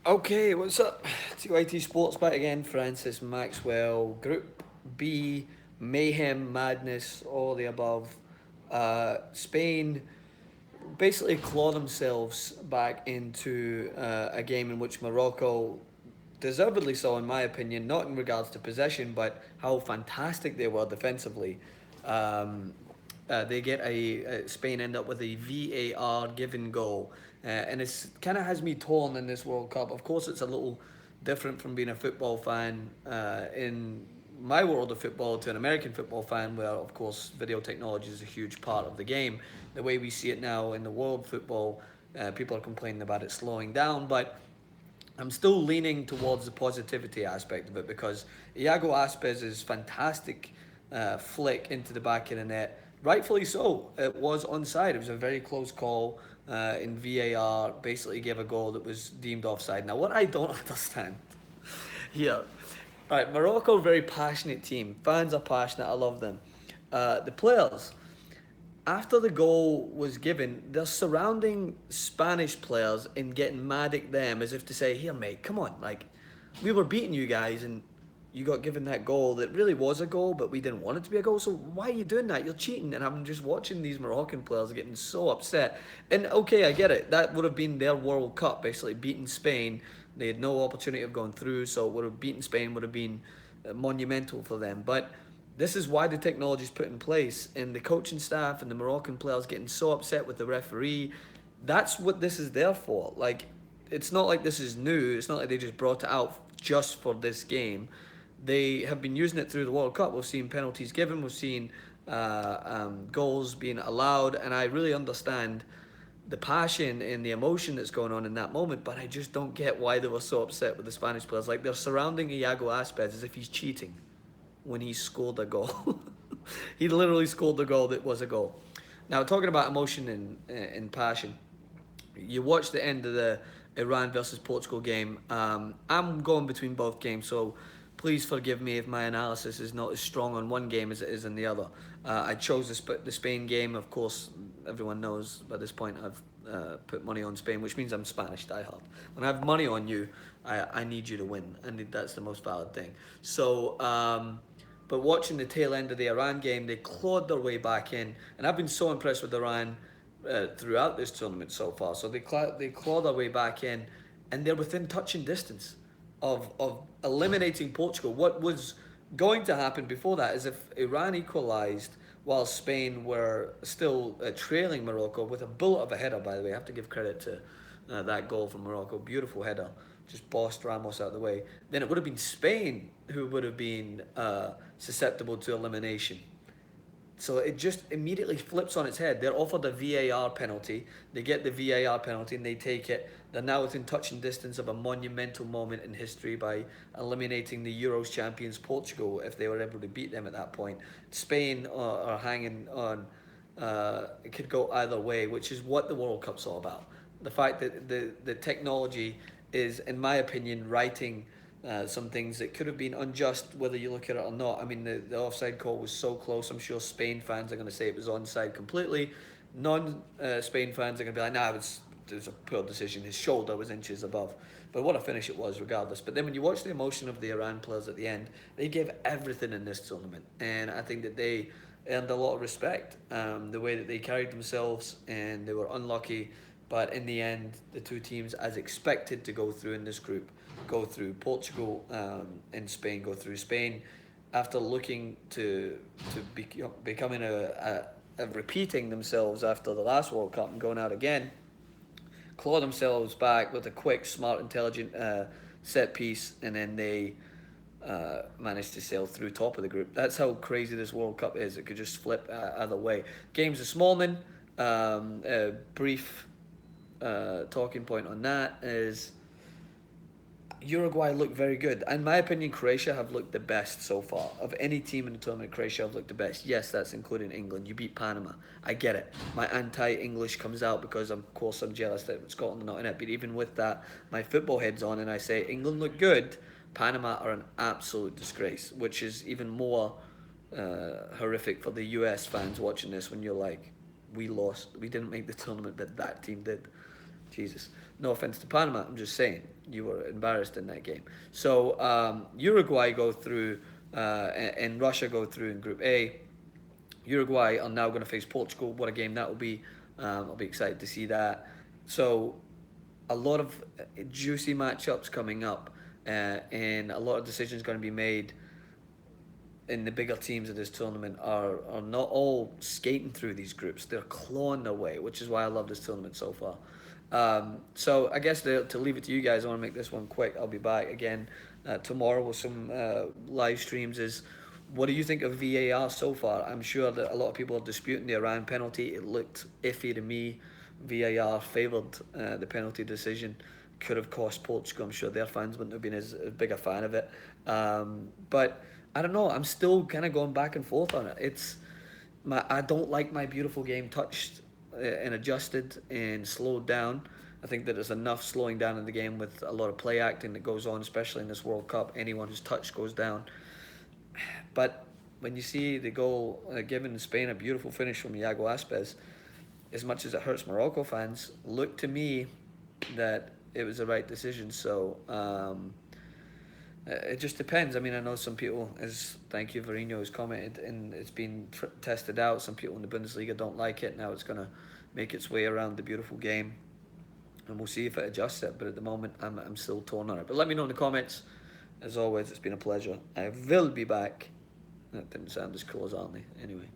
Okay, what's up? TYT Sports back again. Francis Maxwell, Group B, Mayhem, Madness, all the above. Spain basically claw themselves back into a game in which Morocco deservedly so, in my opinion, not in regards to possession, but how fantastic they were defensively. Um, they get Spain end up with a VAR given goal, and it's kind of has me torn in this World Cup. Of course, it's a little different from being a football fan in my world of football to an American football fan, where of course video technology is a huge part of the game. The way we see it now in the world football, people are complaining about it slowing down, but I'm still leaning towards the positivity aspect of it because Iago Aspez's fantastic flick into the back of the net, rightfully so, it was onside. It was a very close call in VAR, basically gave a goal that was deemed offside. Now, what I don't understand here, right, Morocco, very passionate team. Fans are passionate, I love them. The players, after the goal was given, they're surrounding Spanish players and getting mad at them as if to say, "Here, mate, come on! Like, we were beating you guys, and you got given that goal that really was a goal, but we didn't want it to be a goal. So why are you doing that? You're cheating." And I'm just watching these Moroccan players getting so upset. And okay, I get it. That would have been their World Cup, basically beating Spain. They had no opportunity of going through, so would have beaten Spain would have been monumental for them. But this is why the technology is put in place, and the coaching staff and the Moroccan players getting so upset with the referee. That's what this is there for. Like, it's not like this is new. It's not like they just brought it out just for this game. They have been using it through the World Cup. We've seen penalties given. We've seen goals being allowed, and I really understand the passion and the emotion that's going on in that moment. But I just don't get why they were so upset with the Spanish players. Like, they're surrounding Iago Aspas as if he's cheating when he scored a goal. He literally scored the goal that was a goal. Now, talking about emotion and passion, you watch the end of the Iran versus Portugal game. I'm going between both games, so please forgive me if my analysis is not as strong on one game as it is in the other. I chose the Spain game. Of course, everyone knows by this point I've put money on Spain, which means I'm Spanish diehard. When I have money on you, I need you to win, and that's the most valid thing. So. But watching the tail end of the Iran game, they clawed their way back in, and I've been so impressed with Iran throughout this tournament so far. So they claw their way back in, and they're within touching distance of eliminating Portugal. What was going to happen before that is if Iran equalised while Spain were still trailing Morocco with a bullet of a header. By the way, I have to give credit to that goal from Morocco. Beautiful header, just bossed Ramos out of the way. Then it would have been Spain who would have been susceptible to elimination. So it just immediately flips on its head. They're offered a VAR penalty. They get the VAR penalty and they take it. They're now within touching distance of a monumental moment in history by eliminating the Euros champions Portugal if they were able to beat them at that point. Spain are hanging on. It could go either way, which is what the World Cup's all about. The fact that the technology is, in my opinion, writing some things that could have been unjust, whether you look at it or not. I mean, the offside call was so close. I'm sure Spain fans are going to say it was onside completely. Non-Spain fans are going to be like, nah, it was a poor decision. His shoulder was inches above. But what a finish it was, regardless. But then when you watch the emotion of the Iran players at the end, they gave everything in this tournament. And I think that they earned a lot of respect. The way that they carried themselves, and they were unlucky. But in the end, the two teams, as expected to go through in this group, go through. Portugal and Spain go through. Spain, after looking to becoming a repeating themselves after the last World Cup and going out again, claw themselves back with a quick, smart, intelligent set piece, and then they managed to sail through top of the group. That's how crazy this World Cup is. It could just flip either way. Games this morning. A brief talking point on that is Uruguay looked very good. In my opinion, Croatia have looked the best so far. Of any team in the tournament, Croatia have looked the best. Yes, that's including England. You beat Panama. I get it. My anti-English comes out because, of course, I'm jealous that Scotland are not in it. But even with that, my football head's on and I say England look good. Panama are an absolute disgrace, which is even more horrific for the US fans watching this when you're like, we lost. We didn't make the tournament, but that team did. Jesus. No offense to Panama. I'm just saying you were embarrassed in that game. So Uruguay go through, and Russia go through in Group A. Uruguay are now going to face Portugal. What a game that will be! I'll be excited to see that. So a lot of juicy matchups coming up, and a lot of decisions going to be made in the bigger teams of this tournament are not all skating through these groups. They're clawing their way, which is why I love this tournament so far. So I guess to leave it to you guys, I want to make this one quick. I'll be back again tomorrow with some live streams. Is what do you think of VAR so far? I'm sure that a lot of people are disputing the Iran penalty. It looked iffy to me. VAR favoured the penalty decision. Could have cost Portugal. I'm sure their fans wouldn't have been as big a fan of it. But I don't know. I'm still kind of going back and forth on it. I don't like my beautiful game touched and adjusted and slowed down. I think that there's enough slowing down in the game with a lot of play acting that goes on, especially in this World Cup. Anyone who's touched goes down. But when you see the goal given Spain a beautiful finish from Iago Aspas, as much as it hurts Morocco fans, look to me that it was the right decision. So it just depends. I mean, I know some people, as thank you, Verino has commented, and it's been tested out. Some people in the Bundesliga don't like it. Now it's going to make its way around the beautiful game, and we'll see if it adjusts it. But at the moment, I'm still torn on it. But let me know in the comments. As always, it's been a pleasure. I will be back. That didn't sound as cool as Arnie. Anyway.